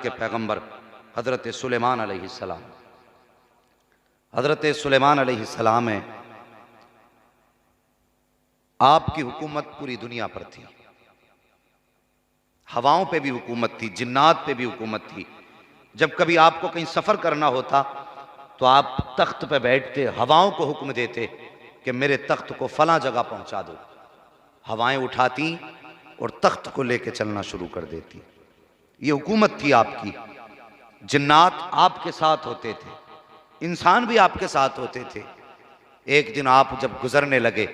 के पैगंबर हज़रत सुलेमान अलैहिस्सलाम। हज़रत सुलेमान अलैहिस्सलाम है, आपकी हुकूमत पूरी दुनिया पर थी। हवाओं पे भी हुकूमत थी, जिन्नात पे भी हुकूमत थी। जब कभी आपको कहीं सफ़र करना होता तो आप तख्त पे बैठते, हवाओं को हुक्म देते कि मेरे तख्त को फलां जगह पहुंचा दो। हवाएं उठाती और तख्त को लेके चलना शुरू कर देती। ये हुकूमत थी आपकी। जिन्नात आपके साथ होते थे, इंसान भी आपके साथ होते थे। एक दिन आप जब गुजरने लगे,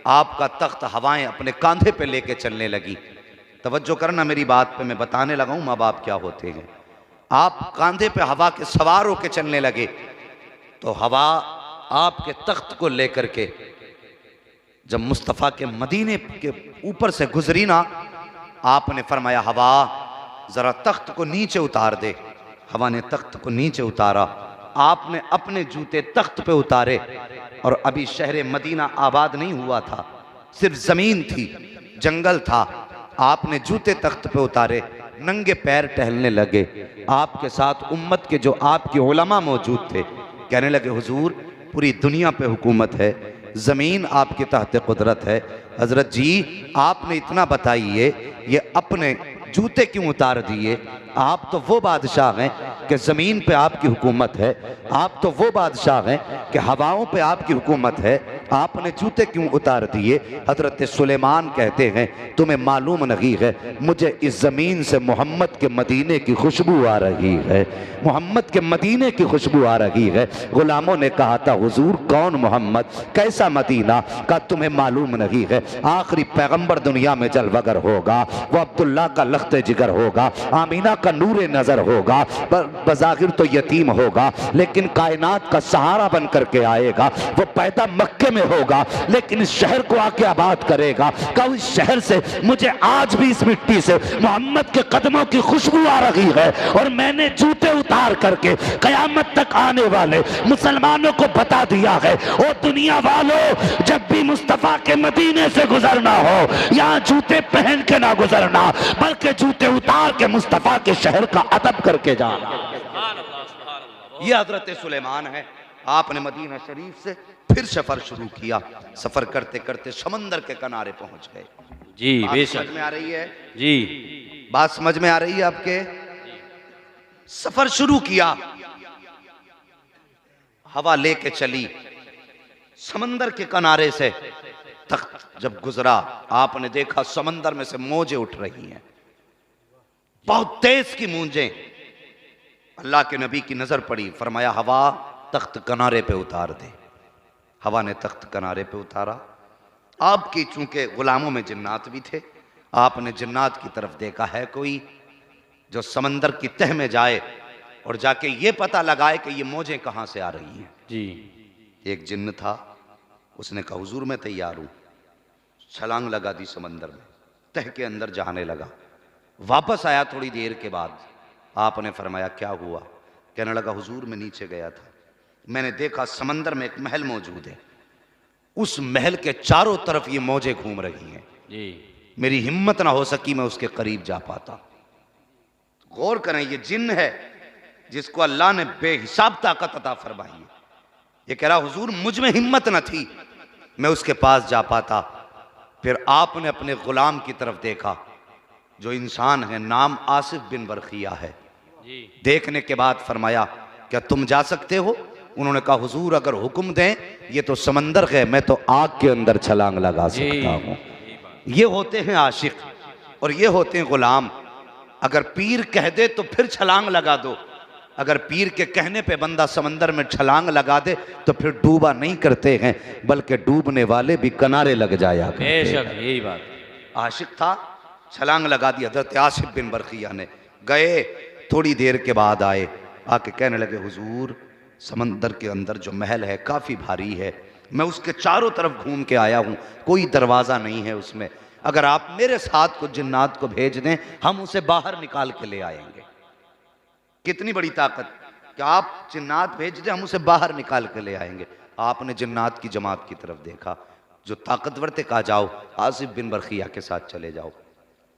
आपका तख्त हवाएं अपने कांधे पे लेके चलने लगी। तवज्जो करना मेरी बात पे, मैं बताने लगा हूं माँ बाप क्या होते हैं। आप कांधे पे हवा के सवार होके चलने लगे तो हवा आपके तख्त को लेकर के जब मुस्तफ़ा के मदीने के ऊपर से गुजरी ना, आपने फरमाया हवा जरा तख्त को नीचे उतार दे। हवा ने तख्त को नीचे उतारा, आपने अपने जूते तख्त पे उतारे और अभी शहर मदीना आबाद नहीं हुआ था, सिर्फ जमीन थी, जंगल था। आपने जूते तख्त पे उतारे, नंगे पैर टहलने लगे। आपके साथ उम्मत के जो आपके उलमा मौजूद थे, कहने लगे हुजूर पूरी दुनिया पे हुकूमत है, ज़मीन आपके तहत कुदरत है। हज़रत जी आपने इतना बताइए, ये अपने जूते क्यों उतार दिए? आप तो वो बादशाह हैं कि ज़मीन पे आपकी हुकूमत है, आप तो वो बादशाह हैं कि हवाओं पे आपकी हुकूमत है, आपने जूते क्यों उतार दिए? हज़रत सुलेमान कहते हैं तुम्हें मालूम नहीं है, मुझे इस ज़मीन से मोहम्मद के मदीने की खुशबू आ रही है, मोहम्मद के मदीने की खुशबू आ रही है। गुलामों ने कहा था हुजूर कौन मोहम्मद, कैसा मदीना? का तुम्हें मालूम नहीं है, आखिरी पैगंबर दुनिया में जलवगर होगा, वो अब्दुल्ला का लख्त जिगर होगा, आमीना का नूरे नजर होगा, बज़ाहिर तो यतीम होगा लेकिन कायनात का सहारा बन करके आएगा। वो पैदा मक्के में होगा लेकिन इस शहर को आके आबाद करेगा। कब इस शहर से मुझे आज भी इस मिट्टी से मोहम्मद के कदमों की खुशबू आ रही है और मैंने जूते उतार करके कयामत तक आने वाले मुसलमानों को बता दिया है, ओ दुनिया वालों जब भी मुस्तफा के मदीने से गुजरना हो, यहाँ जूते पहन के ना गुजरना बल्कि जूते उतार के मुस्तफा के शहर का अदब करके जाना। ये हजरत सुलेमान है। आपने मदीना शरीफ से फिर सफर शुरू किया। सफर करते करते समंदर के किनारे पहुंच गए। जी बेशक समझ में आ रही है जी, बात समझ में आ रही है आपके? सफर शुरू किया, हवा लेके चली समंदर के किनारे से। तख्त जब गुजरा आपने देखा समंदर में से मौजें उठ रही हैं, बहुत तेज की मूंजें। अल्लाह के नबी की नजर पड़ी, फरमाया हवा तख्त किनारे पे उतार दे। हवा ने तख्त किनारे पे उतारा। आपकी चूंकि गुलामों में जिन्नात भी थे, आपने जिन्नात की तरफ देखा है कोई जो समंदर की तह में जाए और जाके ये पता लगाए कि ये मौजें कहां से आ रही हैं। जी एक जिन्न था, उसने कहा हुजूर मैं तैयार हूं। छलांग लगा दी समंदर में, तह के अंदर जाने लगा। वापस आया थोड़ी देर के बाद, आपने फरमाया क्या हुआ? कहने लगा हुजूर मैं नीचे गया था, मैंने देखा समंदर में एक महल मौजूद है, उस महल के चारों तरफ ये मौजें घूम रही हैं। जी मेरी हिम्मत ना हो सकी मैं उसके करीब जा पाता। गौर करें, ये जिन्न है जिसको अल्लाह ने बेहिसाब ताकत अता फरमाई है। ये कह रहा हुजूर मुझ में हिम्मत न थी मैं उसके पास जा पाता। फिर आपने अपने गुलाम की तरफ देखा, जो इंसान है, नाम आसिफ बिन बरखिया है। देखने के बाद फरमाया क्या तुम जा सकते हो? उन्होंने कहा हुजूर अगर हुक्म दें, ये तो समंदर है, मैं तो आग के अंदर छलांग लगा सकता हूं। ये होते हैं आशिक और ये होते हैं गुलाम। अगर पीर कह दे तो फिर छलांग लगा दो, अगर पीर के कहने पे बंदा समंदर में छलांग लगा दे तो फिर डूबा नहीं करते हैं, बल्कि डूबने वाले भी किनारे लग जाया करते हैं। बेशक यही बात। आशिक था, छलांग लगा दी। हजरत आसिफ बिन बरखिया ने गए, थोड़ी देर के बाद आए, आके कहने लगे हुजूर समंदर के अंदर जो महल है काफ़ी भारी है, मैं उसके चारों तरफ घूम के आया हूँ, कोई दरवाज़ा नहीं है उसमें, अगर आप मेरे साथ कुछ जिन्नात को भेज दें हम उसे बाहर निकाल के ले आएंगे। कितनी बड़ी ताकत कि आप जिन्नात भेज दें हम उसे बाहर निकाल के ले आएंगे। आपने जिन्नात की जमात की तरफ देखा, जो ताकतवर थे, कहा जाओ आसिफ बिन बरखिया के साथ चले जाओ।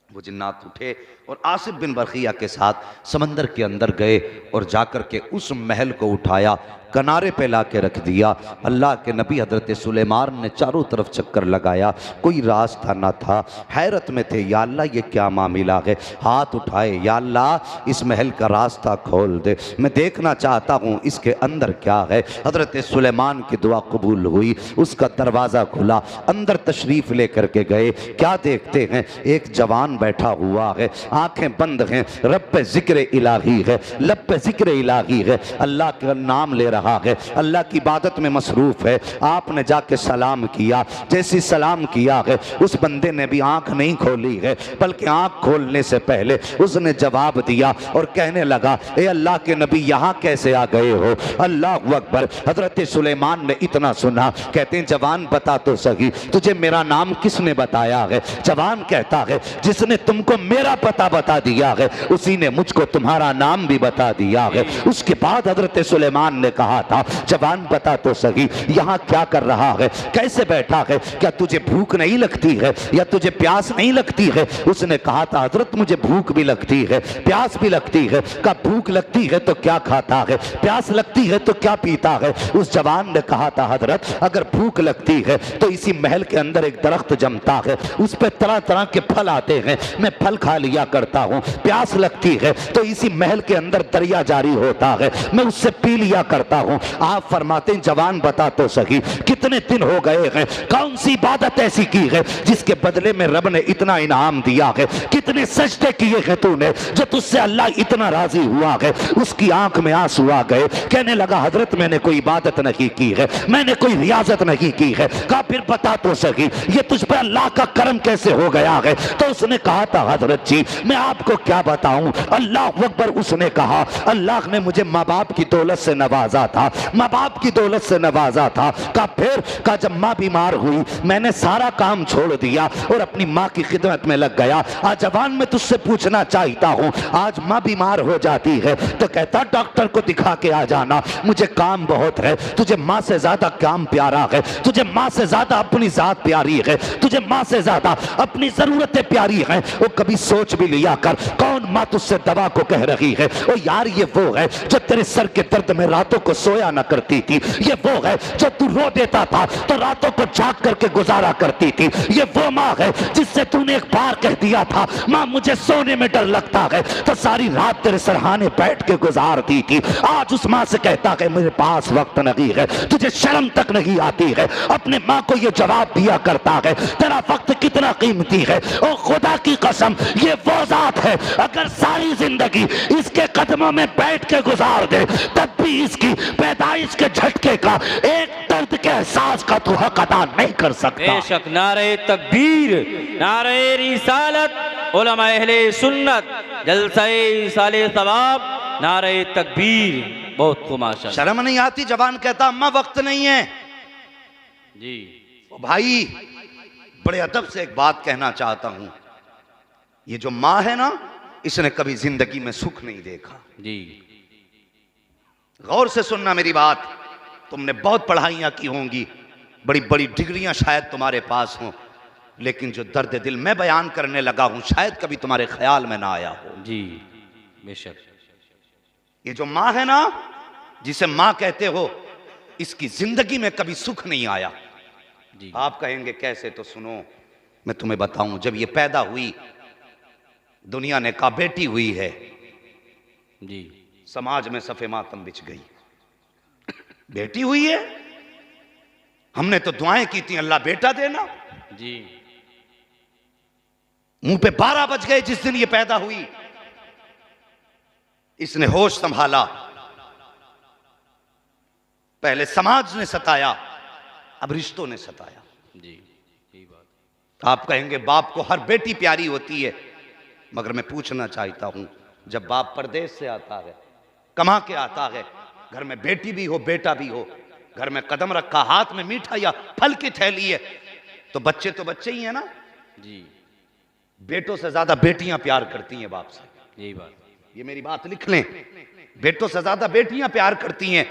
वो जिन्नात उठे और आसिफ बिन बरखिया के साथ समंदर के अंदर गए और जाकर के उस महल को उठाया, किनारे पे ला के रख दिया। अल्लाह के नबी हजरत सुलेमान ने चारों तरफ चक्कर लगाया, कोई रास्ता ना था। हैरत में थे, या अल्लाह ये क्या मामला है। हाथ उठाए, या अल्लाह इस महल का रास्ता खोल दे, मैं देखना चाहता हूँ इसके अंदर क्या है। हजरत सुलेमान की दुआ कबूल हुई, उसका दरवाज़ा खुला, अंदर तशरीफ़ लेकर के गए। क्या देखते हैं, एक जवान बैठा हुआ है, आंखें बंद हैं, रब पे जिक्र इलाही है, लब पे जिक्र इलाही है, अल्लाह का नाम ले रहा है, अल्लाह की इबादत में मसरूफ है। आपने जाके सलाम किया, जैसी सलाम किया है उस बंदे ने भी आंख नहीं खोली है, बल्कि आंख खोलने से पहले उसने जवाब दिया और कहने लगा, ए अल्लाह के नबी यहाँ कैसे आ गए हो। अल्लाह अकबर। हजरत सुलेमान ने इतना सुना, कहते हैं जवान बता तो सही, तुझे मेरा नाम किसने बताया है। जवान कहता है, जिसने तुमको मेरा पता बता दिया है उसी ने मुझको तुम्हारा नाम भी बता दिया है। उसके बाद हजरत सुलेमान ने कहा था, जवान बता तो सही, यहाँ क्या कर रहा है, कैसे बैठा है, क्या तुझे भूख नहीं लगती है या तुझे प्यास नहीं लगती है। उसने कहा था, हजरत मुझे भूख भी लगती है, प्यास भी लगती है। कहा भूख लगती है तो क्या खाता है, प्यास लगती है तो क्या पीता है। उस जवान ने कहा था, हजरत अगर भूख लगती है तो इसी महल के अंदर एक दरख्त जमता है, उस पर तरह तरह के फल आते हैं, मैं फल खा लिया करता हूँ। प्यास लगती है तो इसी महल के अंदर दरिया जारी होता है, मैं उससे पी लिया करता हूँ। आप फरमाते हैं, जवान बता तो सही, कितने दिन हो गए हैं, कौन सी इबादत ऐसी की है जिसके बदले में रब ने इतना इनाम दिया है, कितने सजदे किए हैं तूने जो तुझसे अल्लाह इतना राजी हुआ है। उसकी आंख में आंसू आ गए, कहने लगा, हजरत मैंने कोई इबादत नहीं की है, मैंने कोई रियाजत नहीं की है। कहा फिर बता तो सही, ये तुझ पर अल्लाह का करम कैसे हो गया है। तो उसने कहा था, हजरत जी मैं आपको क्या बताऊं, अल्लाह अकबर। उसने कहा, अल्लाह ने मुझे माँ बाप की दौलत से नवाजा था, माँ बाप की दौलत से नवाजा था। कहा फिर, कहा जब माँ बीमार हुई मैंने सारा काम छोड़ दिया और अपनी माँ की खिदमत में लग गया। आज जवान मैं तुझसे पूछना चाहता हूँ, आज माँ बीमार हो जाती है तो कहता डॉक्टर को दिखा के आ जाना, मुझे काम बहुत है। तुझे माँ से ज्यादा काम प्यारा है, तुझे माँ से ज्यादा अपनी जात प्यारी है, तुझे माँ से ज्यादा अपनी जरूरतें प्यारी हैं। वो कभी सोच भी लिया कर, कौन माँ तुझसे दवा को कह रही है। ओ यार ये वो है जो तेरे सर के दर्द में रातों को सोया ना करती थी, ये वो है जो तू रो देता था तो रातों को जाग करके गुजारा करती थी, ये वो माँ है जिससे तूने एक बार कह दिया था, माँ मुझे सोने में डर लगता है, तो सारी रात तेरे सरहाने बैठ के गुजारती थी। आज उस माँ से कहता है मेरे पास वक्त नहीं है, तुझे शर्म तक नहीं आती है, अपने माँ को ये जवाब दिया करता है, तेरा वक्त कितना कीमती है। ओ खुदा की कसम, ये वो जात है अगर सारी जिंदगी इसके कदमों में बैठ के गुजार दे तब भी इसकी पैदाइश के झटके का एक दर्द के एहसास का तू हक अदा नहीं कर सकता। बेशक। नारे तकबीर, नारे रिसालत, उलमा अहले सुन्नत, जलसे साले सवाब, नारे तकबीर। बहुत खुमाशा। शर्म नहीं आती। जवान कहता, अम्मा वक्त नहीं है जी। भाई बड़े अदब से एक बात कहना चाहता हूं, ये जो माँ है ना, इसने कभी जिंदगी में सुख नहीं देखा जी। गौर से सुनना मेरी बात, तुमने बहुत पढ़ाइयां की होंगी, बड़ी बड़ी डिग्रियां शायद तुम्हारे पास हों, लेकिन जो दर्द दिल मैं बयान करने लगा हूं शायद कभी तुम्हारे ख्याल में ना आया हो। जी बेशक। ये जो माँ है ना, जिसे माँ कहते हो, इसकी जिंदगी में कभी सुख नहीं आया जी। आप कहेंगे कैसे, तो सुनो मैं तुम्हें बताऊं। जब ये पैदा हुई, दुनिया ने कहा बेटी हुई है जी। समाज में सफे मातम बिछ गई, बेटी हुई है। हमने तो दुआएं की थी अल्लाह बेटा देना जी। मुंह पे 12 बज गए जिस दिन ये पैदा हुई। इसने होश संभाला, पहले समाज ने सताया, अब रिश्तों ने सताया जी। यही बात। आप कहेंगे बाप को हर बेटी प्यारी होती है, मगर मैं पूछना चाहता हूं, जब बाप परदेश से आता है, कमा के आता है, घर में बेटी भी हो बेटा भी हो, घर में कदम रखा, हाथ में मीठा या फल की थैली है, तो बच्चे ही है ना जी। बेटों से ज्यादा बेटियां प्यार करती हैं बाप से। यही बात। ये मेरी बात लिख लें, बेटों से ज्यादा बेटियां प्यार करती हैं।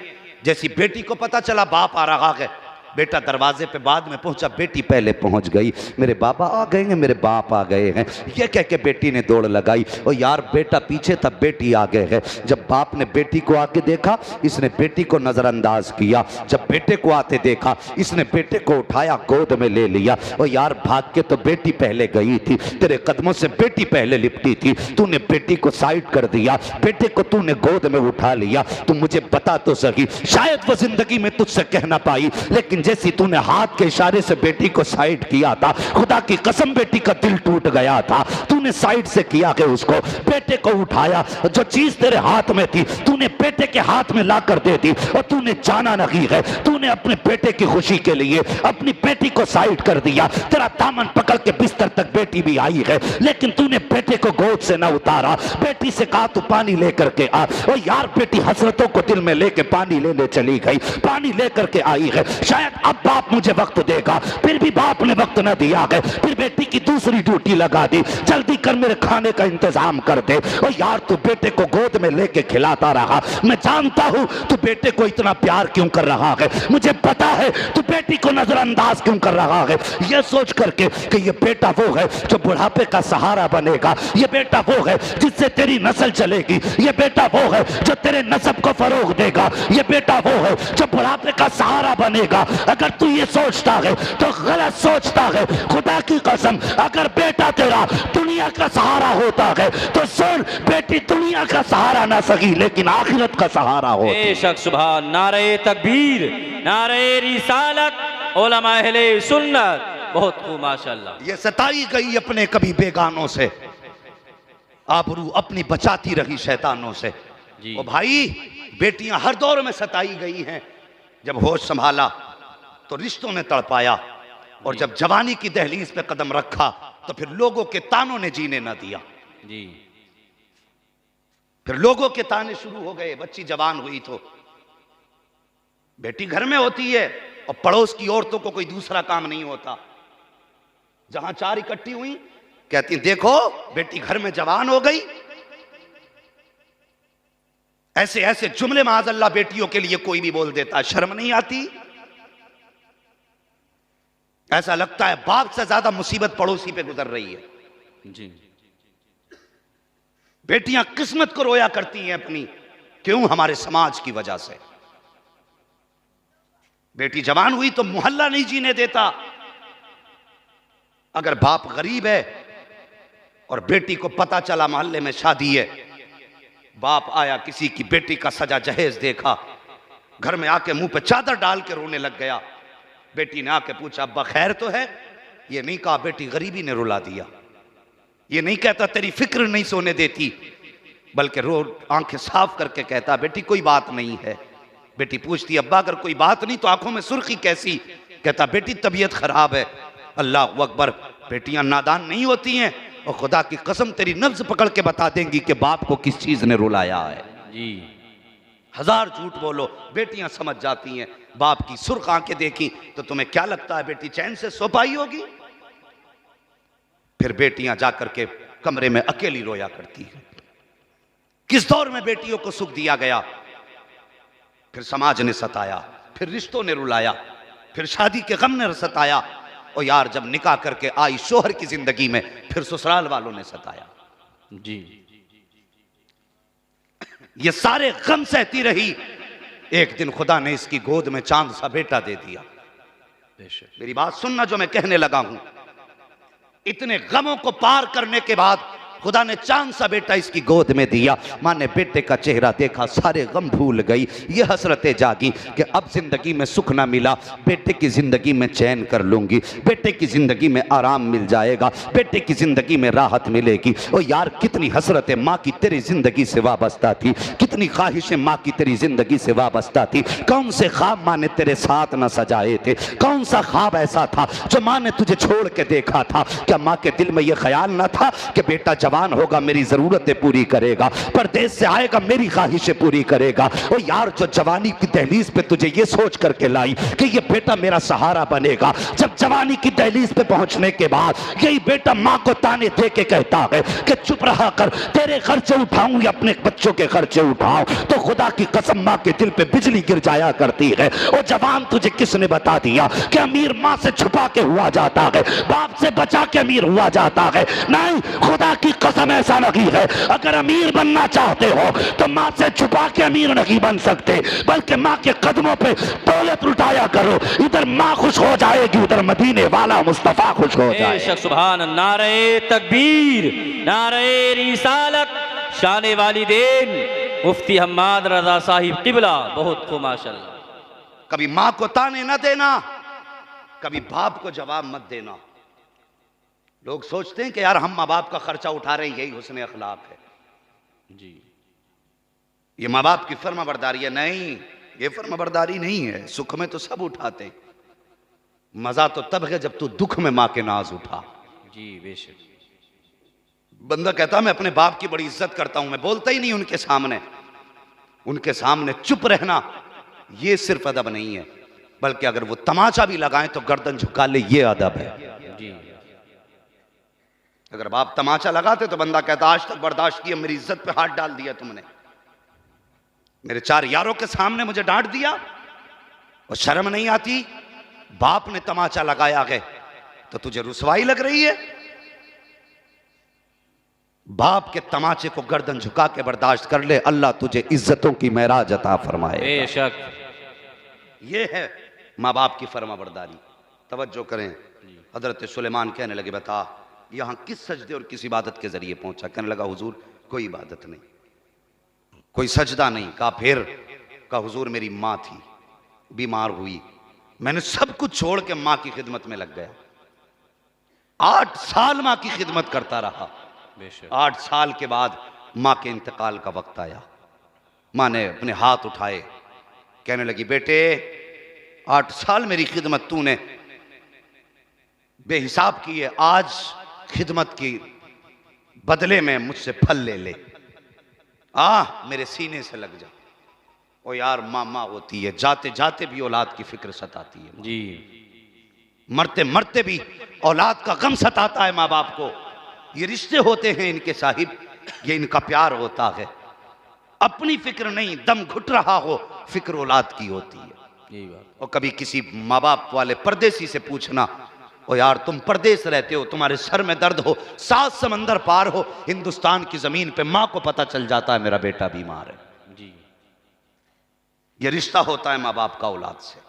जैसी बेटी को पता चला बाप आ रहा है, बेटा दरवाजे पे बाद में पहुंचा, बेटी पहले पहुंच गई। मेरे बाबा आ गए हैं, मेरे बाप आ गए हैं, ये कह के बेटी ने दौड़ लगाई। और यार बेटा पीछे था, बेटी आगे है। जब बाप ने बेटी को आके देखा, इसने बेटी को नजरअंदाज किया। जब बेटे को आते देखा, इसने बेटे को उठाया, गोद में ले लिया। और यार भाग के तो बेटी पहले गई थी, तेरे कदमों से बेटी पहले लिपटी थी, तूने बेटी को साइड कर दिया, बेटे को तूने गोद में उठा लिया। तू मुझे बता तो सही, शायद वो जिंदगी में तुझसे कह ना पाई, लेकिन जैसी तूने हाथ के इशारे से बेटी को साइड किया था, खुदा की कसम बेटी का दिल टूट गया था। तूने साइड से किया कि उसको, बेटे को उठाया, जो चीज तेरे हाथ में थी तूने बेटे के हाथ में ला कर दे दी। और तूने जाना नहीं है, तूने अपने बेटे की खुशी के लिए अपनी बेटी को साइड कर दिया। तेरा दामन पकड़ के बिस्तर तक बेटी भी आई है, लेकिन तूने बेटे को गोद से ना उतारा। बेटी से कहा तू पानी लेकर के आ। और यार बेटी हसरतों को दिल में लेके पानी लेने चली गई, पानी लेकर के आई है। शायद अब बाप मुझे वक्त देगा, फिर भी बाप ने वक्त न दिया है। फिर बेटी की दूसरी ड्यूटी लगा दी, जल्दी कर मेरे खाने का इंतजाम कर दे। और यार तू बेटे को गोद में लेके खिलाता रहा। मैं जानता हूं तू बेटे को इतना प्यार क्यों कर रहा है, मुझे पता है तू बेटी को नजरअंदाज क्यों कर रहा है। यह सोच करके कि ये बेटा वो है जो बुढ़ापे का सहारा बनेगा, ये बेटा वो है जिससे तेरी नस्ल चलेगी, ये बेटा वो है जो तेरे नस्ब को फरोग देगा, ये बेटा वो है जो बुढ़ापे का सहारा बनेगा। अगर तू ये सोचता है तो गलत सोचता है। खुदा की कसम, अगर बेटा तेरा दुनिया का सहारा होता है तो सुन, बेटी दुनिया का सहारा ना सकी लेकिन आखिरत का सहारा हो। बेशक सुभान, नारे तकबीर, नारे रिसालत, उलमा अहले सुन्नत। बहुत खूब माशाअल्लाह। ये सताई गई अपने कभी बेगानों से, आबरू अपनी बचाती रही शैतानों से। जी। ओ भाई, बेटियां हर दौर में सताई गई हैं। जब होश संभाला तो रिश्तों ने तड़पाया, और जब जवानी की दहलीज पे कदम रखा तो फिर लोगों के तानों ने जीने ना दिया। जी। फिर लोगों के ताने शुरू हो गए। बच्ची जवान हुई तो बेटी घर में होती है और पड़ोस की औरतों को कोई दूसरा काम नहीं होता। जहां चार इकट्ठी हुई, कहती देखो बेटी घर में जवान हो गई। ऐसे ऐसे जुमले माज़अल्लाह बेटियों के लिए कोई भी बोल देता, शर्म नहीं आती। ऐसा लगता है बाप से ज्यादा मुसीबत पड़ोसी पे गुजर रही है। जी। बेटियां किस्मत को रोया करती हैं अपनी, क्यों? हमारे समाज की वजह से। बेटी जवान हुई तो मोहल्ला नहीं जीने देता। अगर बाप गरीब है और बेटी को पता चला मोहल्ले में शादी है, बाप आया, किसी की बेटी का सजा जहेज देखा, घर में आके मुंह पे चादर डाल के रोने लग गया। बेटी ने आके पूछा अब्बा खैर तो है? ये नहीं कहा बेटी गरीबी ने रुला दिया। ये नहीं कहता तेरी फिक्र नहीं सोने देती, बल्कि रो आंखें साफ करके कहता बेटी कोई बात नहीं है। बेटी पूछती अब्बा अगर कोई बात नहीं तो आंखों में सुर्खी कैसी? कहता बेटी तबीयत खराब है। अल्लाह अकबर। बेटियां नादान नहीं होती हैं, और खुदा की कसम तेरी नब्ज पकड़ के बता देंगी कि बाप को किस चीज ने रुलाया है। जी। हजार झूठ बोलो, बेटियां समझ जाती हैं। बाप की सुर्ख आंखें देखी तो तुम्हें क्या लगता है बेटी चैन से सो पाई होगी? फिर बेटियां जाकर के कमरे में अकेली रोया करती हैं। किस दौर में बेटियों को सुख दिया गया? फिर समाज ने सताया, फिर रिश्तों ने रुलाया, फिर शादी के गम ने सताया, और यार जब निकाह करके आई शोहर की जिंदगी में, फिर ससुराल वालों ने सताया। जी। ये सारे गम सहती रही। एक दिन खुदा ने इसकी गोद में चांद सा बेटा दे दिया। मेरी बात सुनना जो मैं कहने लगा हूं। इतने गमों को पार करने के बाद खुदा ने चांद सा बेटा इसकी गोद में दिया। माँ ने बेटे का चेहरा देखा, सारे गम भूल गई। ये हसरतें जागी कि अब जिंदगी में सुख ना मिला, बेटे की जिंदगी में चैन कर लूंगी, बेटे की जिंदगी में आराम मिल जाएगा, बेटे की जिंदगी में राहत मिलेगी। और यार कितनी हसरतें माँ की तेरी जिंदगी से वाबस्ता थी, कितनी ख्वाहिशें माँ की तेरी जिंदगी से वाबस्ता थी। कौन से ख्वाब माँ ने तेरे साथ न सजाए थे? कौन सा ख्वाब ऐसा था जो माँ ने तुझे छोड़ के देखा था? क्या माँ के दिल में यह ख्याल न था कि बेटा जवान होगा मेरी जरूरतें पूरी करेगा, परदेश से आएगा मेरी ख्वाहिशें पूरी करेगा? और यार जो जवानी की दहलीज पे तुझे ये सोच करके लाई कि ये बेटा मेरा सहारा बनेगा, जब जवानी की दहलीज पे पहुंचने के बाद यही बेटा माँ को ताने दे के कहता है कि चुप रहा कर, तेरे खर्चे उठाऊंगी, अपने बच्चों के खर्चे उठा दिखाओ तो खुदा की कसम माँ के दिल पे बिजली गिर जाया करती है। और जवान तुझे किसने बता दिया कि अमीर माँ से छुपा के हुआ जाता है, बाप से बचा के अमीर हुआ जाता है? नहीं, खुदा की कसम ऐसा नहीं है। अगर अमीर बनना चाहते हो तो माँ से छुपा के अमीर नहीं बन सकते, बल्कि माँ के कदमों पे दौलत लुटाया करो। इधर माँ खुश हो जाएगी, उधर मदीने वाला मुस्तफा खुश हो जाएगा। सुभान अल्लाह। नारे तकबीर, नारे रिसालत, शान वालिदैन, मुफ्ती हम्माद रजा साहिब किबला। बहुत खूब माशाअल्लाह। कभी माँ को ताने न देना, कभी बाप को जवाब मत देना। लोग सोचते हैं कि यार हम माँ बाप का खर्चा उठा रहे हैं, यही हुस्न अखलाक है जी। ये माँ बाप की फर्माबरदारी है। नहीं, ये फर्माबरदारी नहीं है। सुख में तो सब उठाते हैं, मजा तो तब है जब तू दुख में माँ के नाज उठा। जी बेशक। बंदा कहता मैं अपने बाप की बड़ी इज्जत करता हूं, मैं बोलता ही नहीं उनके सामने। उनके सामने चुप रहना ये सिर्फ अदब नहीं है, बल्कि अगर वो तमाचा भी लगाएं तो गर्दन झुका ले, ये अदब है जी। अगर बाप तमाचा लगाते तो बंदा कहता आज तक बर्दाश्त किया, मेरी इज्जत पे हाथ डाल दिया तुमने, मेरे 4 यारों के सामने मुझे डांट दिया और शर्म नहीं आती? बाप ने तमाचा लगाया है तो तुझे रुसवाई लग रही है? बाप के तमाचे को गर्दन झुका के बर्दाश्त कर ले, अल्लाह तुझे इज्जतों की महराज अता फरमाए। बेशक। ये है माँ बाप की फर्माबरदारी। तवज्जो करें। हजरत सुलेमान कहने लगे बता यहां किस सजदे और किस इबादत के जरिए पहुंचा? कहने लगा हुजूर कोई इबादत नहीं, कोई सजदा नहीं। कहा फिर? कहा हुजूर मेरी माँ थी, बीमार हुई, मैंने सब कुछ छोड़ के माँ की खिदमत में लग गया। 8 साल माँ की खिदमत करता रहा। 8 साल के बाद माँ के इंतकाल का वक्त आया। माँ ने अपने हाथ उठाए, कहने लगी बेटे 8 साल मेरी खिदमत तूने बेहिसाब की है, आज खिदमत की बदले में मुझसे फल ले ले, मेरे सीने से लग जा। ओ यार माँ माँ होती है, जाते जाते भी औलाद की फिक्र सताती है जी, मरते मरते भी औलाद का गम सताता है माँ बाप को। ये रिश्ते होते हैं इनके साहिब, ये इनका प्यार होता है। अपनी फिक्र नहीं, दम घुट रहा हो फिक्र औलाद की होती है। यही बात। और कभी किसी माँ बाप वाले परदेसी से पूछना, ओ यार तुम परदेश रहते हो, तुम्हारे सर में दर्द हो, 7 समंदर पार हो, हिंदुस्तान की जमीन पे माँ को पता चल जाता है मेरा बेटा बीमार है जी। ये रिश्ता होता है माँ बाप का औलाद से।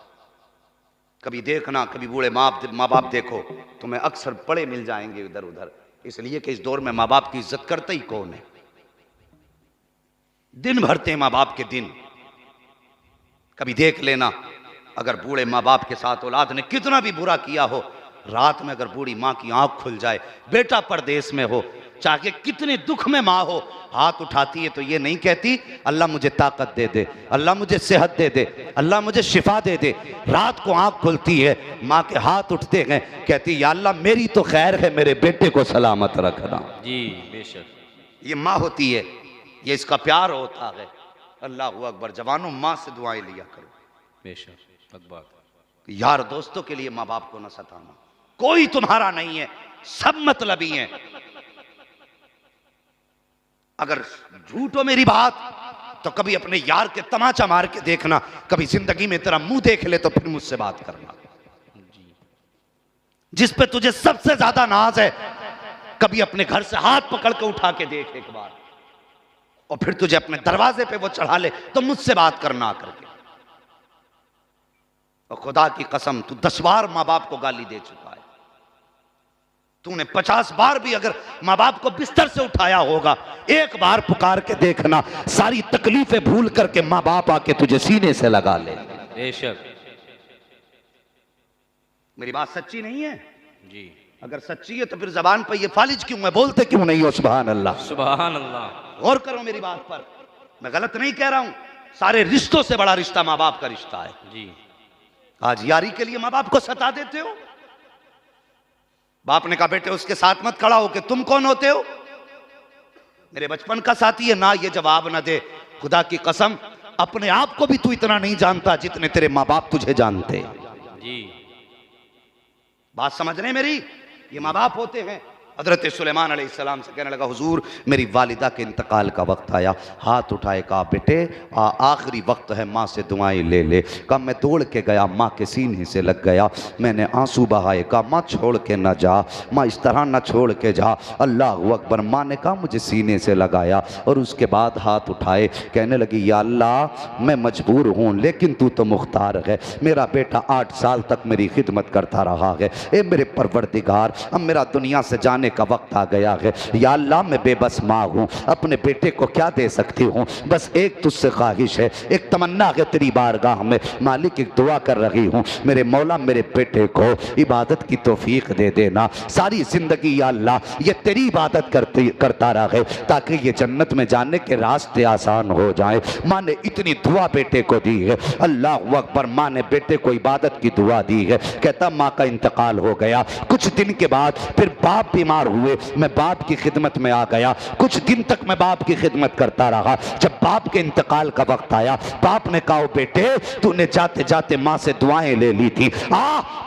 कभी देखना, कभी बूढ़े माँ बाप देखो, तुम्हें अक्सर बड़े मिल जाएंगे इधर उधर, इसलिए कि इस दौर में माँ बाप की इज्जत करते ही कौन है। दिन भरते हैं माँ बाप के दिन। कभी देख लेना, अगर बूढ़े माँ बाप के साथ औलाद ने कितना भी बुरा किया हो, रात में अगर बूढ़ी माँ की आंख खुल जाए, बेटा परदेश में हो, चाहे कितने दुख में माँ हो, हाथ उठाती है तो ये नहीं कहती अल्लाह मुझे ताकत दे दे, अल्लाह मुझे सेहत दे दे, अल्लाह मुझे शिफा दे दे। रात को आंख खुलती है, माँ के हाथ उठते हैं, कहती या अल्लाह मेरी तो खैर है, मेरे बेटे को सलामत रखना। जी बेशक। ये माँ होती है, ये इसका प्यार होता है। अल्लाह अकबर। जवानों माँ से दुआएं लिया करो। बेशक अकबर। यार दोस्तों के लिए माँ बाप को न सताना, कोई तुम्हारा नहीं है, सब मतलबी हैं। अगर झूठ हो मेरी बात तो कभी अपने यार के तमाचा मार के देखना, कभी जिंदगी में तेरा मुंह देख ले तो फिर मुझसे बात करना। जिस पे तुझे सबसे ज्यादा नाज है, कभी अपने घर से हाथ पकड़ के उठा के देख एक बार, और फिर तुझे अपने दरवाजे पे वो चढ़ा ले तो मुझसे बात करना करके। और खुदा की कसम तू 10 बार माँ बाप को गाली दे चुका है, तूने 50 बार भी अगर माँ बाप को बिस्तर से उठाया होगा, एक बार पुकार के देखना, सारी तकलीफें भूल करके माँ बाप आके तुझे सीने से लगा ले। बेशक। मेरी बात सच्ची नहीं है? जी। अगर सच्ची है तो फिर जबान पर ये फालिज क्यों है, बोलते क्यों नहीं हो सुभान अल्लाह? सुभान अल्लाह। गौर करो मेरी बात पर, मैं गलत नहीं कह रहा हूं। सारे रिश्तों से बड़ा रिश्ता माँ बाप का रिश्ता है। जी। आज यारी के लिए माँ बाप को सता देते हो। बाप ने कहा बेटे उसके साथ मत खड़ा हो, कि तुम कौन होते हो, मेरे बचपन का साथी है ना, ये जवाब ना दे। खुदा की कसम अपने आप को भी तू इतना नहीं जानता जितने तेरे माँ बाप तुझे जानते। जी। बात समझ रहे मेरी? ये माँ बाप होते हैं, हज़रत सुलेमान अलैहिस्सलाम से कहने लगा, हुजूर मेरी वालिदा के इंतकाल का वक्त आया। हाथ उठाए, कहा बेटे आखिरी वक्त है, माँ से दुआएं ले ले। कहा मैं दौड़ के गया, माँ के सीने से लग गया, मैंने आंसू बहाए। कहा माँ छोड़ के ना जा, माँ इस तरह ना छोड़ के जा। अल्लाह अकबर। माँ ने कहा मुझे सीने से लगाया और उसके बाद हाथ उठाए, कहने लगी या अल्लाह मैं मजबूर हूँ लेकिन तू तो मुख्तार है। मेरा बेटा 8 साल तक मेरी खिदमत करता रहा है, ए मेरे परवरदिगार अब मेरा दुनिया से जाने का वक्त आ गया है। या अल्लाह मैं बेबस माँ हूँ, अपने बेटे को क्या दे सकती हूँ? बस एक तुझसे ख्वाहिश है, एक तमन्ना है तेरी बारगाह में। मालिक एक दुआ कर रही हूँ, मेरे मौला मेरे बेटे को इबादत की तौफीक दे देना। सारी जिंदगी या अल्लाह ये तेरी इबादत करता रहे ताकि ये जन्नत में जाने के रास्ते आसान हो जाए। माँ ने इतनी दुआ बेटे को दी है। अल्लाह अकबर। माँ ने बेटे को इबादत की दुआ दी है। कहता माँ का इंतकाल हो गया। कुछ दिन के बाद फिर बाप बीमार हुए, मैं बाप की खिदमत में आ गया। कुछ दिन तक मैं बाप की खिदमत करता रहा। जब बाप के इंतकाल का वक्त आया, बाप ने कहा बेटे तूने जाते जाते माँ से दुआएं ले ली थी,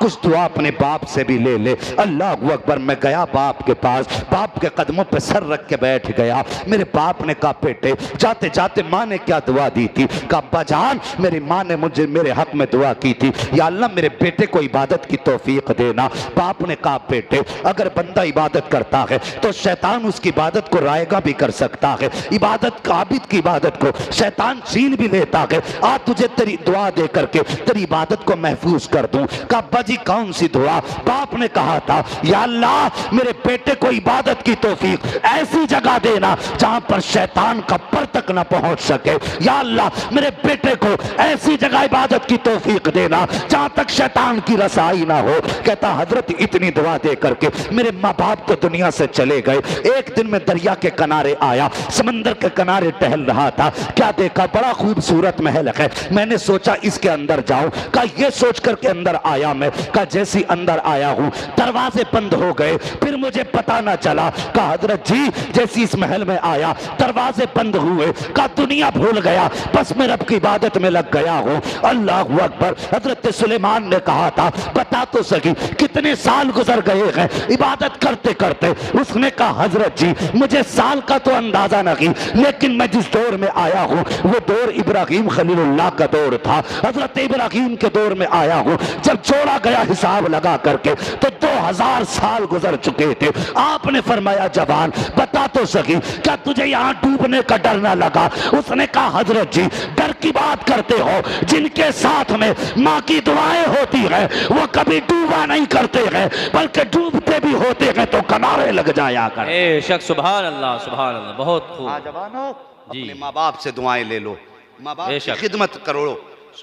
कुछ दुआ अपने बाप से भी ले ले। अल्लाह अकबर। मैं गया बाप के पास, बाप के कदमों पे सर रख के बैठ गया। मेरे बाप ने कहा बेटे जाते जाते माँ ने क्या दुआ दी थी? कहा अब्बा जान मेरी माँ ने मुझे मेरे हक में दुआ की थी, या अल्लाह मेरे बेटे को इबादत की तौफीक देना। बाप ने कहा बेटे अगर बंदा इबादत करता है तो शैतान उसकी इबादत को रायगा भी कर सकता है। इबादत आबिद की इबादत को शैतान छीन भी लेता है। आज तुझे तेरी दुआ दे करके तेरी इबादत को महफूज कर दूं। कहा अब्बा जी कौन सी दुआ? बाप ने कहा था या अल्लाह मेरे बेटे को इबादत की तौफीक ऐसी जगह देना जहां पर शैतान का पर तक ना पहुंच सके। या अल्लाह मेरे बेटे को ऐसी जगह इबादत की तौफीक देना जहां तक शैतान की रसाई ना हो। कहता हजरत इतनी दुआ दे करके मेरे माँ बाप तो दुनिया से चले गए। एक दिन मैं दरिया के किनारे आया, समंदर के किनारे टहल रहा था। क्या देखा? बड़ा खूबसूरत महल है। मैंने सोचा इसके अंदर जाऊं। कहा ये सोच करके अंदर आया मैं। कहा जैसी अंदर आया हूं दरवाजे बंद हो गए, फिर मुझे पता ना चला। कहा हजरत जी जैसी इस महल में आया दरवाजे बंद हुए। कहा दुनिया भूल गया, बस मैं रब की इबादत में लग गया हूं। अल्लाह अकबर। हजरत सुलेमान ने कहा था बता तो सकी कितने साल गुजर गए हैं इबादत करते करते। उसने कहा हजरत जी मुझे साल का तो अंदाजा नहीं, लेकिन मैं जिस दौर में आया हूँ वो दौर इब्राहिम खलीलुल्लाह का दौर था। हजरत इब्राहिम के दौर में आया हूँ। जब जोड़ा गया हिसाब लगा करके तो 2000 साल गुजर चुके थे। आपने फरमाया जवान बता तो सकी क्या तुझे यहाँ डूबने का डर ना लगा? उसने कहा हजरत जी डर की बात करते हो, जिनके साथ में माँ की दुआएं होती है वो कभी डूबा नहीं करते हैं, बल्कि डूबते भी होते हैं तो किनारे लग जाया कर। बेशक सुभान अल्लाह सुभान अल्लाह। बहुत खूब। जवानों अपने माँ बाप से दुआएं ले लो, माँ बाप की खिदमत करो।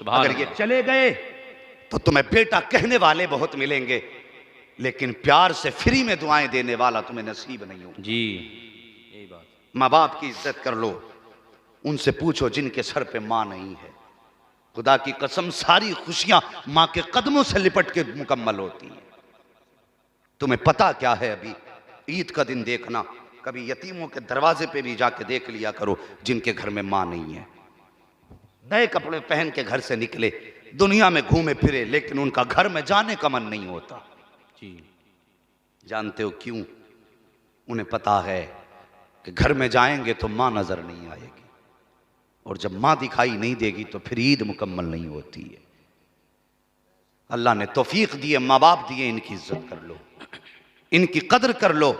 अगर ये चले गए तो तुम्हें बेटा कहने वाले बहुत मिलेंगे, लेकिन प्यार से फ्री में दुआएं देने वाला तुम्हें नसीब नहीं हो। जी यही बात। माँ बाप की इज्जत कर लो, उनसे पूछो जिनके सर पे माँ नहीं है। खुदा की कसम सारी खुशियां माँ के कदमों से लिपट के मुकम्मल होती हैं। तुम्हें पता क्या है? अभी ईद का दिन देखना, कभी यतीमों के दरवाजे पे भी जाके देख लिया करो जिनके घर में माँ नहीं है। नए कपड़े पहन के घर से निकले, दुनिया में घूमे फिरे, लेकिन उनका घर में जाने का मन नहीं होता। जी जानते हो क्यों? उन्हें पता है कि घर में जाएंगे तो माँ नजर नहीं आएगी, और जब माँ दिखाई नहीं देगी तो फिर ईद मुकम्मल नहीं होती है। अल्लाह ने तौफीक दी है, माँ बाप दिए, इनकी इज्जत कर लो, इनकी कदर कर लो।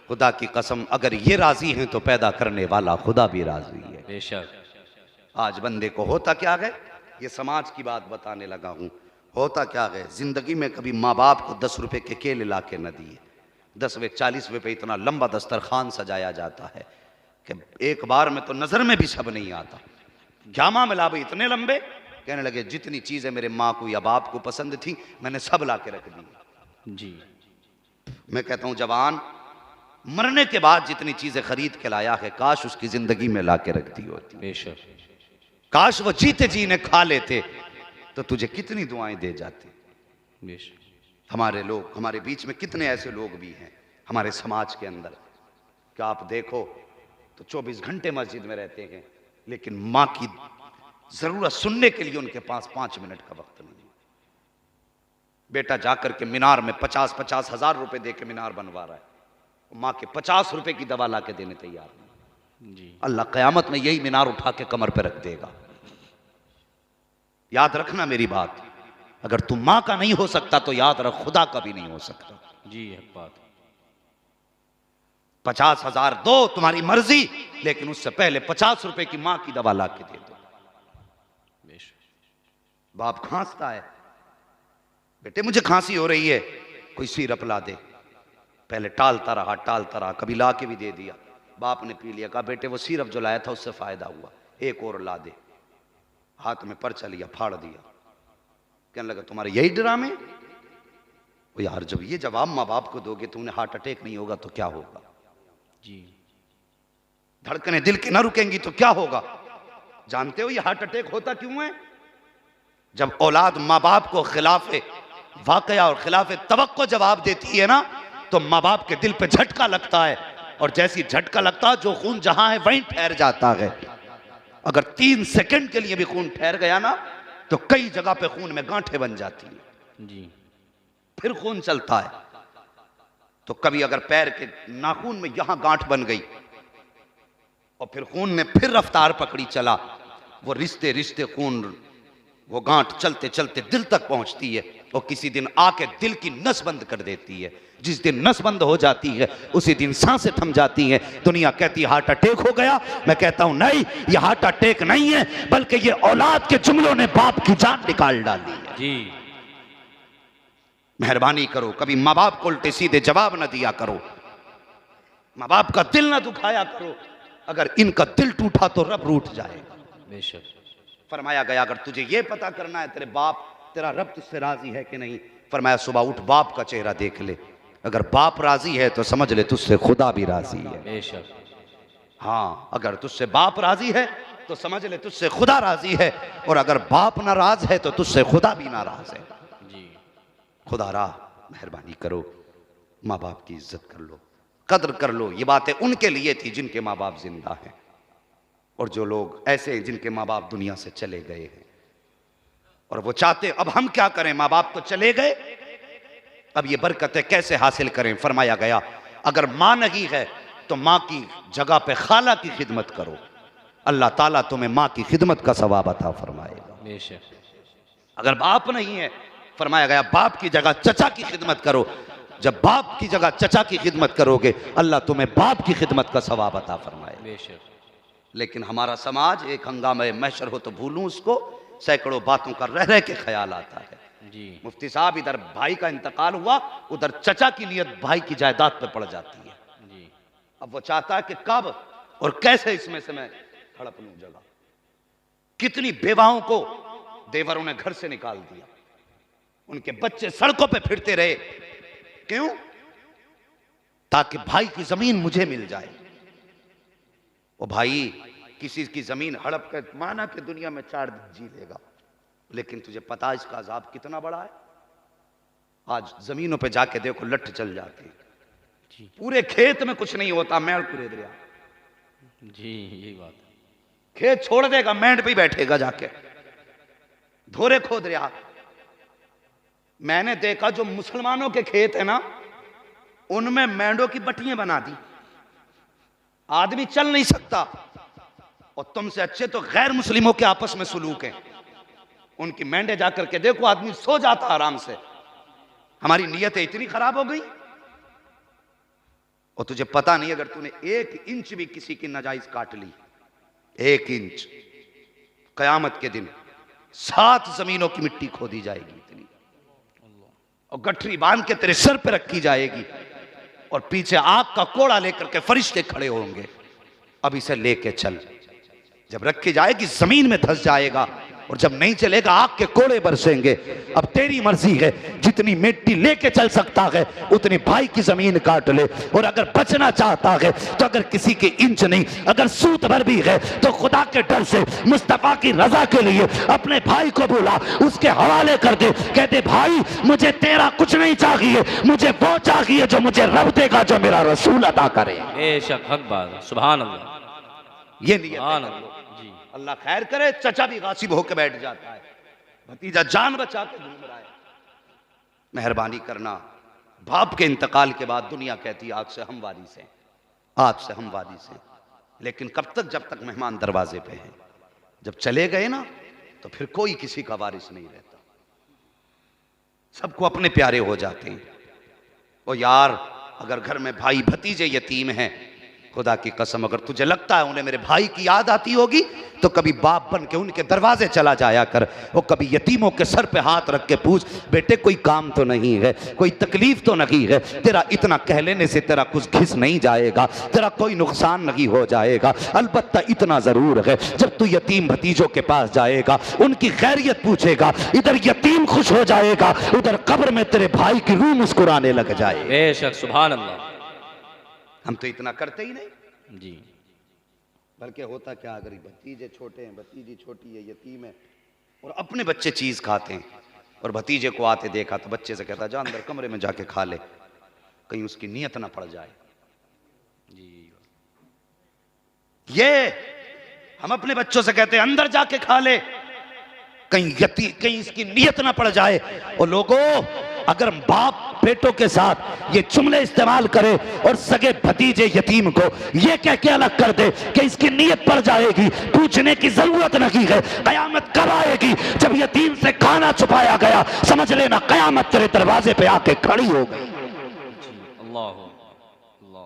खुदा की कसम अगर ये राजी हैं तो पैदा करने वाला खुदा भी राजी है। बेशक। आज बंदे को होता क्या है, ये समाज की बात बताने लगा हूं, होता क्या है जिंदगी में कभी माँ बाप को 10 रुपए के केले ला के न दिए। 10वें 40वें पे इतना लंबा दस्तरखान सजाया जाता है कि एक बार में तो नजर में भी सब नहीं आता। जामा में लाभे इतने लंबे, कहने लगे जितनी चीजें मेरे माँ को या बाप को पसंद थी मैंने सब ला के रख दी। जी मैं कहता हूं जवान मरने के बाद जितनी चीजें खरीद के लाया है काश उसकी जिंदगी में ला के रख दी होती। बेशक। काश वो जीते जी ने खा लेते तो तुझे कितनी दुआएं दे जाते। बेशक। हमारे लोग, हमारे बीच में कितने ऐसे लोग भी हैं हमारे समाज के अंदर, क्या आप देखो तो 24 घंटे मस्जिद में रहते हैं, लेकिन माँ की जरूरत सुनने के लिए उनके पास 5 मिनट का वक्त नहीं। बेटा जाकर के मीनार में 50-50 हजार रुपए दे के मीनार बनवा रहा है, माँ के 50 रुपए की दवा ला के देने तैयार नहीं। जी अल्लाह क़यामत में यही मीनार उठा के कमर पे रख देगा। याद रखना मेरी बात, अगर तू मां का नहीं हो सकता तो याद रख खुदा का भी नहीं हो सकता। जी है बात। 50,000 दो तुम्हारी मर्जी, लेकिन उससे पहले 50 रुपए की मां की दवा ला के दे दो। बाप खांसता है, बेटे मुझे खांसी हो रही है, कोई सिरप ला दे। पहले टालता रहा, कभी ला के भी दे दिया। बाप ने पी लिया, कहा बेटे वो सिरप जो लाया था उससे फायदा हुआ, एक और ला दे। हाथ में पर्चा लिया, फाड़ दिया। कहने लगा तुम्हारे यही ड्रामे। वो यार जब ये जवाब माँ बाप को दोगे तो उन्हें हार्ट अटैक नहीं होगा तो क्या होगा? जी धड़कने दिल की ना रुकेंगी तो क्या होगा? जानते हो ये हार्ट अटैक होता क्यों है? जब औलाद माँ बाप को खिलाफे वाकया और खिलाफे तवक्को जवाब देती है ना, तो माँ बाप के दिल पे झटका लगता है, और जैसी झटका लगता है जो खून जहां है वहीं ठहर जाता है। अगर 3 सेकंड के लिए भी खून ठहर गया ना तो कई जगह पे खून में गांठें बन जाती है। जी फिर खून चलता है। तो कभी अगर पैर के नाखून में यहां गांठ बन गई और फिर खून ने फिर रफ्तार पकड़ी चला, वो रिश्ते रिश्ते खून, वो गांठ चलते चलते दिल तक पहुंचती है और किसी दिन आके दिल की नस बंद कर देती है। जिस दिन नस बंद हो जाती है उसी दिन सांसें थम जाती हैं। दुनिया कहती है हार्ट अटैक हो गया, मैं कहता हूं नहीं, ये हार्ट अटैक नहीं है, बल्कि ये औलाद के जुमलों ने बाप की जान निकाल डाली है। जी मेहरबानी करो, कभी माँ बाप को उल्टे सीधे जवाब ना दिया करो, माँ बाप का दिल ना दुखाया करो। अगर इनका दिल टूटा तो रब रूठ जाएगा। बेशक। फरमाया गया अगर तुझे ये पता करना है तेरे बाप, तेरा रब तुझसे राजी है कि नहीं, फरमाया सुबह उठ बाप का चेहरा देख ले, अगर बाप राजी है तो समझ ले तुझसे खुदा भी राजी है। बेशक। हाँ, अगर तुझसे बाप राजी है तो समझ ले तुझसे खुदा राजी है, और अगर बाप नाराज है तो तुझसे खुदा भी नाराज है। जी खुदा रा मेहरबानी करो, माँ बाप की इज्जत कर लो, कद्र कर लो। ये बातें उनके लिए थी जिनके माँ बाप जिंदा हैं, और जो लोग ऐसे हैं जिनके माँ बाप दुनिया से चले गए हैं, और वो चाहते अब हम क्या करें, माँ बाप तो चले गए, अब ये बरकतें कैसे हासिल करें। फरमाया गया अगर माँ नहीं है तो माँ की जगह पे खाला की खिदमत करो, अल्लाह ताला तुम्हें माँ की खिदमत का सवाब अता फरमाएगा। बेशक। अगर बाप नहीं है, फरमाया गया बाप की जगह चचा की खिदमत करो, जब बाप की जगह चचा की खिदमत करोगे अल्लाह तुम्हें बाप की खिदमत का सवाब अता फरमाएगा। बेशक। लेकिन हमारा समाज एक हंगामे महशर हो तो भूलूं उसको, सैकड़ों बातों का रह रह के ख्याल आता है। जी मुफ्ती साहब इधर भाई का इंतकाल हुआ, उधर चचा की नियत भाई की जायदाद पे पड़ जाती है। जी अब वो चाहता है कि कब और कैसे इसमें से मैं हड़प लूं जगह। कितनी बेवाओं को देवरों ने घर से निकाल दिया, उनके बच्चे सड़कों पे फिरते रहे, क्यों? ताकि भाई की जमीन मुझे मिल जाए। वो भाई किसी की जमीन हड़प कर माना कि दुनिया में 4 दिन जी लेगा, लेकिन तुझे पता है इसका अजाब कितना बड़ा है। आज जमीनों पे जाके देखो लठ चल जाते हैं, पूरे खेत में कुछ नहीं होता, मेड़ कुरेद रहा। जी यही बात है। खेत छोड़ देगा, मेंढ पे ही बैठेगा जाके, धोरे खोद रहा। मैंने देखा जो मुसलमानों के खेत है ना, उनमें मेंढों की बटियां बना दी, आदमी चल नहीं सकता। और तुमसे अच्छे तो गैर मुस्लिमों के आपस में सुलूक है, उनकी मेंढे जाकर के देखो, आदमी सो जाता आराम से। हमारी नीयतें इतनी खराब हो गई, और तुझे पता नहीं अगर तूने 1 इंच भी किसी की नाजायज काट ली, 1 इंच, कयामत के दिन 7 जमीनों की मिट्टी खोदी जाएगी इतनी, और गठरी बांध के तेरे सर पे रखी जाएगी, और पीछे आग का कोड़ा लेकर के फरिश्ते खड़े होंगे, अब इसे लेके चल। जब रखी जाएगी जमीन में धंस जाएगा, और जब नहीं चलेगा आग के कोड़े बरसेंगे। अब तेरी मर्जी है, जितनी मिट्टी लेके चल सकता है उतनी भाई की जमीन काट ले, और अगर बचना चाहता है तो अगर किसी के इंच नहीं, अगर सूत भर भी है तो खुदा के डर से मुस्तफा की रजा के लिए अपने भाई को बुला, उसके हवाले कर दे, कहते भाई मुझे तेरा कुछ नहीं चाहिए, मुझे वो चाहिए जो मुझे रब देगा, जो मेरा रसूल अदा करे। बेशक हक बात, सुभान अल्लाह। ये नियत सुभान है। अल्लाह। जी अल्लाह खैर करे, चचा भी गासिब होकर बैठ जाता है, भतीजा जान बचा के घूम रहा है। मेहरबानी करना, बाप के इंतकाल के बाद दुनिया कहती है आज से हम वारिस हैं, आज से हम वारिस हैं। लेकिन कब तक? जब तक मेहमान दरवाजे पे हैं। जब चले गए ना तो फिर कोई किसी का वारिस नहीं रहता, सबको अपने प्यारे हो जाते हैं। ओ यार, अगर घर में भाई भतीजे यतीम हैं, खुदा की कसम अगर तुझे लगता है उन्हें मेरे भाई की याद आती होगी तो कभी बाप बन के उनके दरवाजे चला जाया कर। वो कभी यतीमों के सर पे हाथ रख के पूछ, बेटे कोई काम तो नहीं है, कोई तकलीफ तो नहीं है, तेरा इतना कह लेने से तेरा कुछ घिस नहीं जाएगा, तेरा कोई नुकसान नहीं हो जाएगा। अलबत्ता इतना जरूर है, जब तू यतीम भतीजों के पास जाएगा, उनकी खैरियत पूछेगा, इधर यतीम खुश हो जाएगा, उधर कब्र में तेरे भाई की रूह मुस्कुराने लग जाएगी। बेशक, सुभान अल्लाह। हम तो इतना करते ही नहीं जी। बल्कि होता क्या, अगर भतीजे छोटे हैं, भतीजी छोटी है, यतीम है, और अपने बच्चे चीज खाते हैं और भतीजे को आते देखा तो बच्चे से कहता जा अंदर कमरे में जाके खा ले, कहीं उसकी नीयत ना पड़ जाए। जी, ये हम अपने बच्चों से कहते हैं अंदर जाके खा ले, कहीं इसकी नीयत ना पड़ जाए। और लोगों, अगर बाप बेटों के साथ ये जुमले इस्तेमाल करे और सगे भतीजे यतीम को ये कह के अलग कर दे कि इसकी नीयत पड़ जाएगी, पूछने की जरूरत नहीं है। कयामत कब आएगी? जब यतीम से खाना छुपाया गया, समझ लेना कयामत तेरे दरवाजे पे आके खड़ी हो गई। अल्लाह अल्लाह।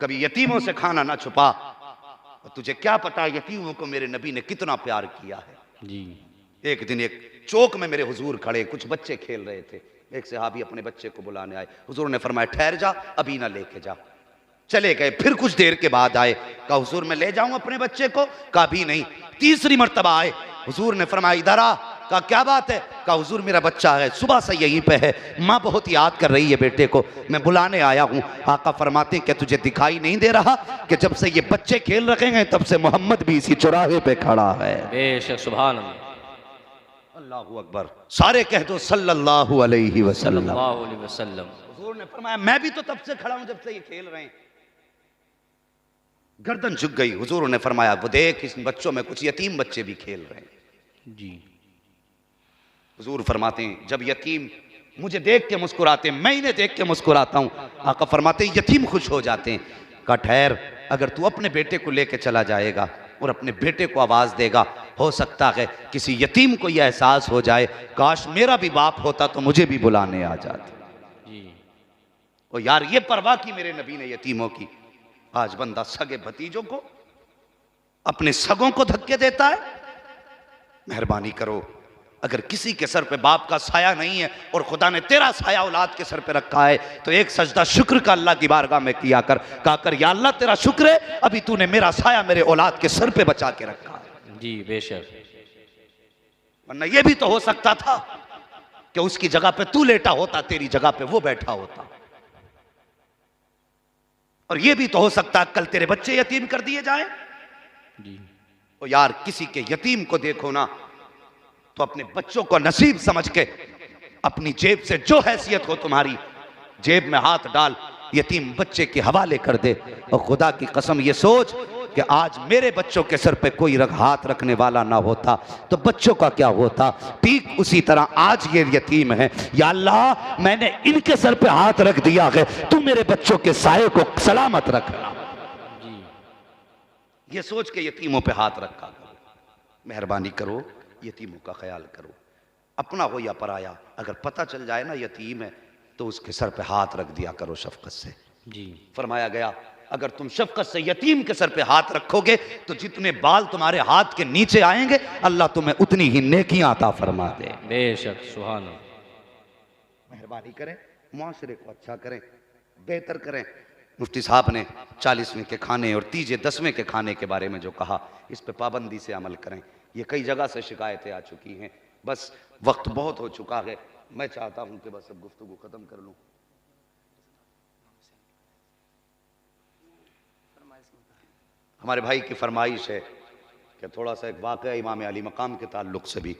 कभी यतीमों से खाना ना छुपा, और तुझे क्या पता यतीमों को मेरे नबी ने कितना प्यार किया है। जी। एक दिन एक चौक में मेरे हुजूर खड़े, कुछ बच्चे खेल रहे थे, एक सहाबी अपने बच्चे को बुलाने आए, हुजूर ने फरमाया ठहर जा, अभी ना लेके जा। चले गए, फिर कुछ देर के बाद आए, कहा हुजूर मैं ले जाऊं अपने बच्चे को, कहा भी नहीं। तीसरी मर्तबा आए, हुजूर ने फरमाया इधर आ, कहा क्या बात है, कहा हुजूर मेरा बच्चा है, सुबह से यहीं पे है, माँ बहुत याद कर रही है बेटे को, मैं बुलाने आया हूँ। आका फरमाते हैं क्या तुझे दिखाई नहीं दे रहा कि जब से ये बच्चे खेल रखे हैं तब से मोहम्मद भी इसी चौराहे पे खड़ा है। बेशक, सुभान अल्लाह। अल्लाहू अकबर, सारे कह दो सल्लल्लाहु अलैहि वसल्लम। सल्लल्लाहु अलैहि वसल्लम। हुजूर ने फरमाया मैं भी तो तब से खड़ा हूं जब से ये खेल रहे हैं। गर्दन झुक गई। हुजूर ने फरमाया वो देख, इस बच्चों में कुछ यतीम बच्चे भी खेल रहे हैं। जी। हुजूर फरमाते हैं जब यतीम मुझे देख के मुस्कुराते, मैं इन्हें देख के मुस्कुराता हूं, आका फरमाते हैं यतीम खुश हो जाते हैं। कहा ठहर, अगर तू अपने बेटे को लेके चला जाएगा और अपने बेटे को आवाज देगा, हो सकता है किसी यतीम को यह एहसास हो जाए काश मेरा भी बाप होता तो मुझे भी बुलाने आ जाता। जी। और यार ये परवाह की मेरे नबी ने यतीमों की। आज बंदा सगे भतीजों को, अपने सगों को धक्के देता है। मेहरबानी करो, अगर किसी के सर पे बाप का साया नहीं है और खुदा ने तेरा साया औलाद के सर पे रखा है तो एक सजदा शुक्र का अल्लाह की बारगाह में किया कर, कहा कर या अल्लाह तेरा शुक्र है अभी तूने मेरा साया मेरे औलाद के सर पे बचा के रखा है। जी बेशक। वरना यह भी तो हो सकता था कि उसकी जगह पे तू लेटा होता, तेरी जगह पे वो बैठा होता। और यह भी तो हो सकता कल तेरे बच्चे यतीम कर दिए जाए। जी। तो यार किसी के यतीम को देखो ना तो अपने बच्चों को नसीब समझ के अपनी जेब से जो हैसियत हो तुम्हारी जेब में हाथ डाल, यतीम बच्चे के हवाले कर दे। और खुदा की कसम ये सोच कि आज मेरे बच्चों के सर पे कोई हाथ रखने वाला ना होता तो बच्चों का क्या होता। ठीक उसी तरह आज ये यतीम है, या अल्लाह मैंने इनके सर पे हाथ रख दिया है, तू मेरे बच्चों के साये को सलामत रखना। ये सोच के यतीमों पे हाथ रखा करो। मेहरबानी करो, यतीमों का ख्याल करो, अपना हो या पराया। अगर पता चल जाए ना यतीम है तो उसके सर पे हाथ रख दिया करो शफकत से। जी। फरमाया गया अगर तुम शफकत से यतीम के सर पे हाथ रखोगे तो जितने बाल तुम्हारे हाथ के नीचे आएंगे अल्लाह तुम्हें उतनी ही नेकियां अता फरमा दे। बेशक, सुभान अल्लाह। मेहरबानी करें, मुआशरे को अच्छा करें, बेहतर करें। मुफ्ती साहब ने 40वें के खाने और 10वें के खाने के बारे में जो कहा, इस पे पाबंदी से अमल करें। ये कई जगह से शिकायतें आ चुकी हैं, बस वक्त बहुत हो चुका है। मैं चाहता हूं कि बस अब गुफ्तगू खत्म कर लूं। हमारे भाई की फरमाइश है कि थोड़ा सा एक वाक़या इमाम अली मकाम के ताल्लुक से भी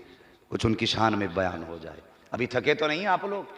कुछ उनकी शान में बयान हो जाए। अभी थके तो नहीं आप लोग?